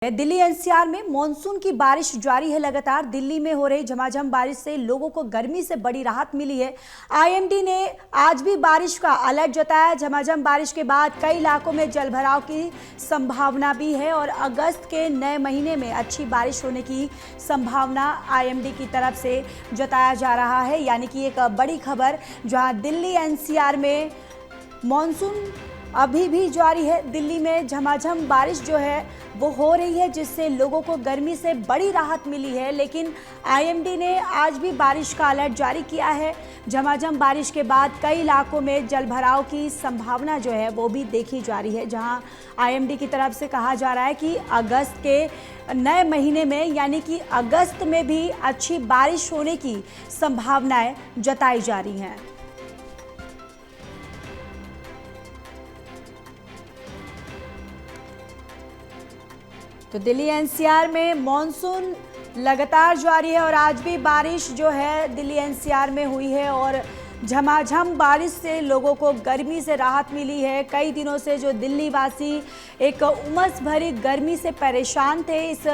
Delhi NCR में monsoon की बारिश जारी है। लगातार दिल्ली में हो रही झमाझम बारिश से लोगों को गर्मी से बड़ी राहत मिली है। आईएमडी ने आज भी बारिश का अलर्ट जताया। झमाझम बारिश के बाद कई इलाकों में जलभराव की संभावना भी है और अगस्त के नए महीने में अच्छी बारिश होने की संभावना आईएमडी की तरफ से जताया जा रहा है। यानी कि एक बड़ी खबर, जहां दिल्ली एनसीआर में मॉनसून अभी भी जारी है। दिल्ली में झमाझम बारिश जो है वो हो रही है, जिससे लोगों को गर्मी से बड़ी राहत मिली है। लेकिन आईएमडी ने आज भी बारिश का अलर्ट जारी किया है। झमाझम बारिश के बाद कई इलाकों में जलभराव की संभावना जो है वो भी देखी जा रही है, जहां आईएमडी की तरफ से कहा जा रहा है कि अगस्त के नए महीने में यानी कि अगस्त में भी अच्छी बारिश होने की संभावनाएं जताई जा रही हैं। तो दिल्ली एनसीआर में मॉनसून लगातार जारी है और आज भी बारिश जो है दिल्ली एनसीआर में हुई है और झमाझम बारिश से लोगों को गर्मी से राहत मिली है। कई दिनों से जो दिल्ली वासी एक उमस भरी गर्मी से परेशान थे, इस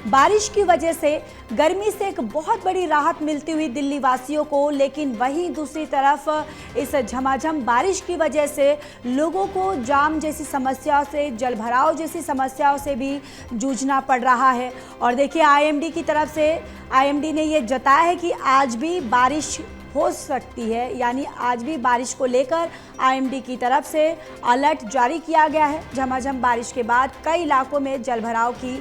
बारिश की वजह से गर्मी से एक बहुत बड़ी राहत मिलती हुई दिल्ली वासियों को। लेकिन वहीं दूसरी तरफ इस झमाझम बारिश की वजह से लोगों को जाम जैसी समस्याओं से, जलभराव जैसी समस्याओं से भी जूझना पड़ रहा है। और देखिए, आईएमडी की तरफ से आईएमडी ने ये जताया है कि आज भी बारिश हो सकती है। यानी आज भी बारिश को लेकर आईएमडी की तरफ से अलर्ट जारी किया गया है। झमाझम बारिश के बाद कई इलाकों में जलभराव की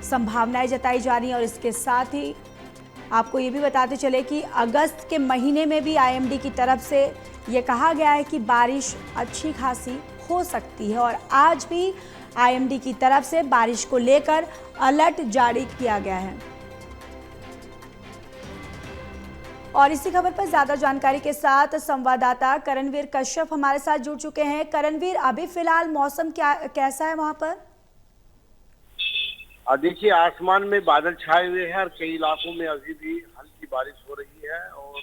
संभावनाएं जताई जा रही हैं। और इसके साथ ही आपको ये भी बताते चले कि अगस्त के महीने में भी आईएमडी की तरफ से ये कहा गया है कि बारिश अच्छी खासी हो सकती है। और आज भी आईएमडी की तरफ से बारिश को लेकर अलर्ट जारी किया गया है। और इसी खबर पर ज्यादा जानकारी के साथ संवाददाता करणवीर कश्यप हमारे साथ जुड़ चुके हैं। करणवीर, अभी फिलहाल मौसम कैसा है वहां पर? देखिए, आसमान में बादल छाए हुए हैं और कई इलाकों में अभी भी हल्की बारिश हो रही है और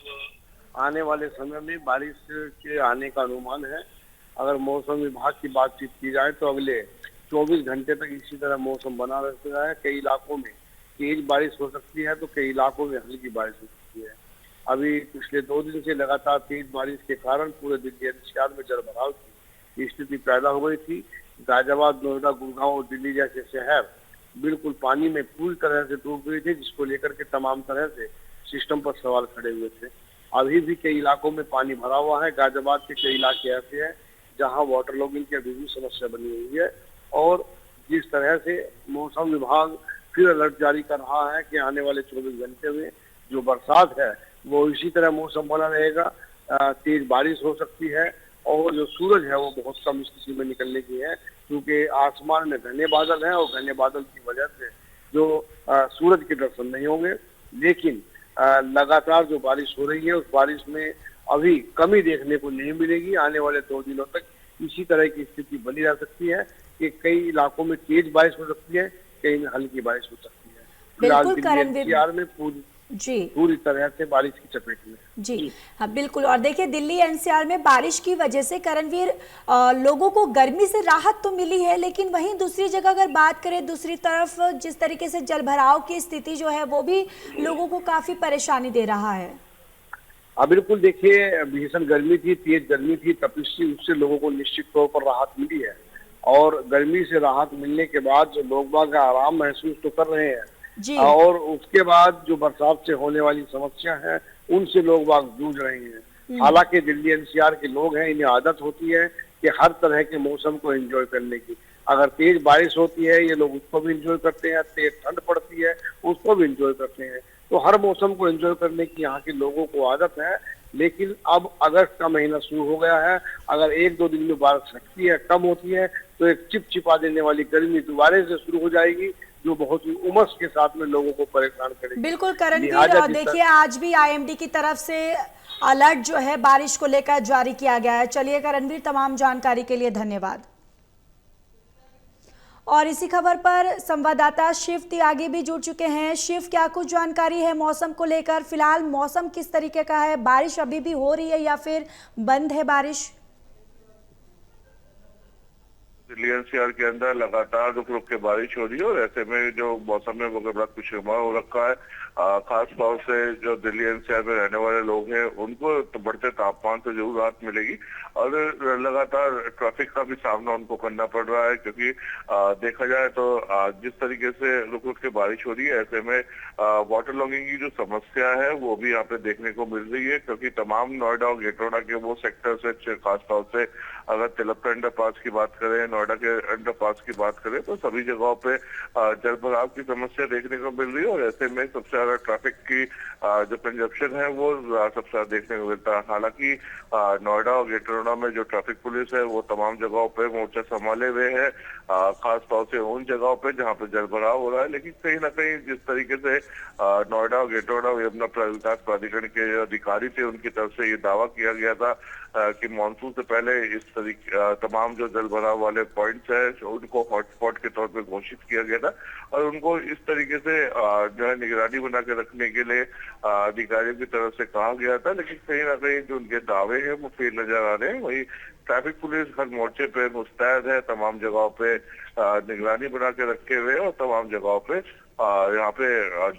आने वाले समय में बारिश के आने का अनुमान है। अगर मौसम विभाग की बातचीत की जाए तो अगले 24 घंटे तक इसी तरह मौसम बना रहता है। कई इलाकों में तेज बारिश हो सकती है तो कई इलाकों में हल्की बारिश हो सकती है। अभी पिछले 2 दिन से लगातार तेज बारिश के कारण पूरे दिल्ली एनसीआर में जलभराव की स्थिति पैदा हो गई थी। गाजियाबाद, नोएडा, गुड़गांव और दिल्ली जैसे शहर बिल्कुल पानी में पूरी तरह से डूब गए थे, जिसको लेकर के तमाम तरह से सिस्टम पर सवाल खड़े हुए थे। अभी भी कई इलाकों में पानी भरा हुआ है। गाजियाबाद के कई इलाके ऐसे हैं जहाँ वाटर लॉगिंग की अभी भी समस्या बनी हुई है। और जिस तरह से मौसम विभाग फिर अलर्ट जारी कर रहा है कि आने वाले 24 घंटे में जो बरसात है वो इसी तरह मौसम बना रहेगा। तेज बारिश हो सकती है और जो सूरज है वो बहुत कम स्थिति में निकलने की है, क्योंकि आसमान में घने बादल हैं और घने बादल की वजह से जो सूरज के दर्शन नहीं होंगे। लेकिन लगातार जो बारिश हो रही है उस बारिश में अभी कमी देखने को नहीं मिलेगी। आने वाले 2 दिनों तक इसी तरह की स्थिति बनी रह सकती है कि कई इलाकों में तेज बारिश हो सकती है, कई में हल्की बारिश हो सकती है। फिलहाल दिल्ली एनसीआर में पूरी तरह से बारिश की चपेट में। जी हाँ, बिल्कुल। और देखिए, दिल्ली एनसीआर में बारिश की वजह से करणवीर लोगों को गर्मी से राहत तो मिली है, लेकिन वहीं दूसरी जगह अगर बात करें, दूसरी तरफ जिस तरीके से जलभराव की स्थिति जो है वो भी लोगों को काफी परेशानी दे रहा है। बिल्कुल। देखिए, भीषण गर्मी थी, तेज गर्मी थी, तपिश थी, उससे लोगों को निश्चित तौर पर राहत मिली है। और गर्मी से राहत मिलने के बाद जो लोग बाग आराम महसूस तो कर रहे हैं और उसके बाद जो बरसात से होने वाली समस्या है उनसे लोग बाग जूझ रहे हैं। हालांकि दिल्ली एनसीआर के लोग हैं, इन्हें आदत होती है कि हर तरह के मौसम को एंजॉय करने की। अगर तेज बारिश होती है ये लोग उसको भी एंजॉय करते हैं, तेज ठंड पड़ती है उसको भी एंजॉय करते हैं। तो हर मौसम को एंजॉय करने की यहाँ के लोगों को आदत है। लेकिन अब अगस्त का महीना शुरू हो गया है। अगर 1-2 दिन में बारिश घटती है, कम होती है, तो एक चिपचिपा देने वाली गर्मी दोबारा से शुरू हो जाएगी, जो बहुत ही उमस के साथ में लोगों को परेशान करेगी। बिल्कुल करणवीर, देखिए आज भी आईएमडी की तरफ से अलर्ट जो है बारिश को लेकर जारी किया गया है। चलिए करणवीर, तमाम जानकारी के लिए धन्यवाद। और इसी खबर पर संवाददाता शिव त्यागी भी जुड़ चुके हैं। शिव, क्या कुछ जानकारी है मौसम को लेकर? फिलहाल मौसम किस तरीके का है? बारिश अभी भी हो रही है या फिर बंद है बारिश? दिल्ली एनसीआर के अंदर लगातार रुक रुक के बारिश हो रही है और ऐसे में जो मौसम में वो बड़ा खुशनुमा हो रखा है। खास तौर से जो दिल्ली एनसीआर में रहने वाले लोग हैं उनको तो बढ़ते तापमान से जरूर राहत मिलेगी और लगातार ट्रैफिक का भी सामना उनको करना पड़ रहा है, क्योंकि देखा जाए तो जिस तरीके से रुक रुक के बारिश हो रही है ऐसे में वाटर लॉगिंग की जो समस्या है वो भी यहाँ पे देखने को मिल रही है, क्योंकि तमाम नोएडा और ग्रेटर नोएडा के वो सेक्टर्स है, खासतौर से अगर तिलक अंडरपास की बात करें, नोएडा के अंडरपास की बात करें, तो सभी जगहों पे जल भराव की समस्या देखने को मिल रही है और ऐसे में सबसे ज्यादा ट्रैफिक की जो कंजप्शन है वो सबसे ज्यादा देखने को मिलता है। हालांकि नोएडा और ग्रेटर नोएडा में जो ट्रैफिक पुलिस है वो तमाम जगहों पे मोर्चा संभाले हुए है, खास तौर से उन जगहों पे जहाँ पे जल भराव हो रहा है। लेकिन कहीं ना कहीं जिस तरीके से नोएडा और ग्रेटर नोएडा यमुना विकास प्राधिकरण के अधिकारी थे उनकी तरफ से ये दावा किया गया था कि मानसून से पहले इस तरीके तमाम जो जल भराव वाले पॉइंट्स है उनको हॉटस्पॉट के तौर पे घोषित किया गया था और उनको इस तरीके से जो है निगरानी बना के रखने के लिए अधिकारियों की तरफ से कहा गया था। लेकिन कहीं ना कहीं जो उनके दावे हैं वो फेल नजर आ रहे हैं। वही ट्रैफिक पुलिस हर मोर्चे पे मुस्तैद है, तमाम जगहों पे निगरानी बना के रखे हुए और तमाम जगहों पे यहाँ पे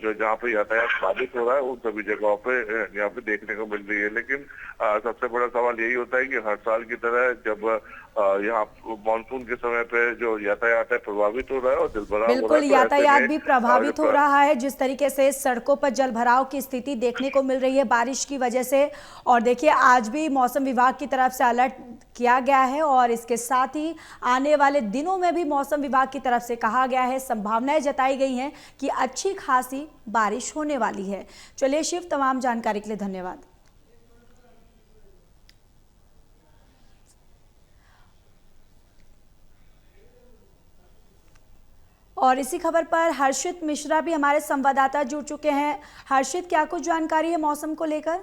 जो जहाँ पे यातायात बाधित हो रहा है उन सभी जगहों पे यहाँ पे देखने को मिल रही है। लेकिन सबसे बड़ा सवाल यही होता है कि हर साल की तरह जब यहाँ मानसून के समय पे जो यातायात है प्रभावित हो रहा है और जल भराव हो रहा है, बिल्कुल, तो यातायात भी प्रभावित हो रहा है। जिस तरीके से सड़कों पर जल भराव की स्थिति देखने को मिल रही है बारिश की वजह से, और देखिए आज भी मौसम विभाग की तरफ से अलर्ट किया गया है और इसके साथ ही आने वाले दिनों में भी मौसम विभाग की तरफ से कहा गया है, संभावनाएं जताई गई हैं कि अच्छी खासी बारिश होने वाली है। चलिए शिव, तमाम जानकारी के लिए धन्यवाद। और इसी खबर पर हर्षित मिश्रा भी हमारे संवाददाता जुड़ चुके हैं। हर्षित, क्या कुछ जानकारी है मौसम को लेकर?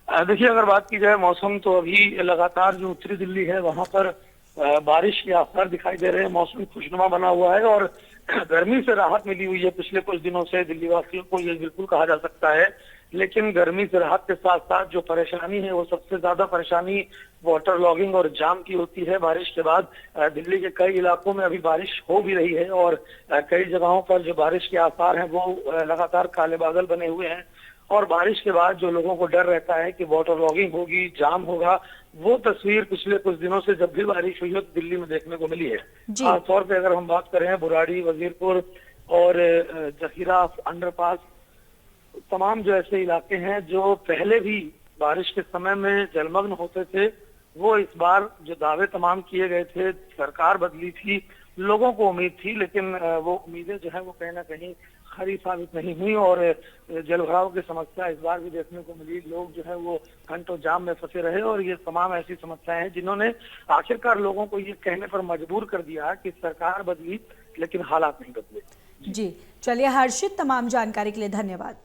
देखिए, अगर बात की जाए मौसम तो अभी लगातार जो उत्तरी दिल्ली है वहां पर बारिश के आसार दिखाई दे रहे हैं। मौसम खुशनुमा बना हुआ है और गर्मी से राहत मिली हुई है पिछले कुछ दिनों से दिल्ली वासियों को, ये बिल्कुल कहा जा सकता है। लेकिन गर्मी से राहत के साथ साथ जो परेशानी है वो सबसे ज्यादा परेशानी वाटर लॉगिंग और जाम की होती है। बारिश के बाद दिल्ली के कई इलाकों में अभी बारिश हो भी रही है और कई जगहों पर जो बारिश के आसार हैं वो लगातार काले बादल बने हुए हैं और बारिश के बाद जो लोगों को डर रहता है कि वाटर लॉगिंग होगी, जाम होगा, वो तस्वीर पिछले कुछ दिनों से जब भी बारिश हुई हो तो दिल्ली में देखने को मिली है। खासतौर पे अगर हम बात करें बुराड़ी, वजीरपुर और जखीरा अंडरपास, तमाम जो ऐसे इलाके हैं जो पहले भी बारिश के समय में जलमग्न होते थे, वो इस बार जो दावे तमाम किए गए थे, सरकार बदली थी, लोगों को उम्मीद थी, लेकिन वो उम्मीदें जो है वो कहीं ना कहीं खरी साबित नहीं हुई और जलभराव की समस्या इस बार भी देखने को मिली। लोग जो है वो घंटों जाम में फंसे रहे और ये तमाम ऐसी समस्याएं हैं जिन्होंने आखिरकार लोगों को ये कहने पर मजबूर कर दिया कि सरकार बदली लेकिन हालात नहीं बदले। जी, चलिए हर्षित, तमाम जानकारी के लिए धन्यवाद।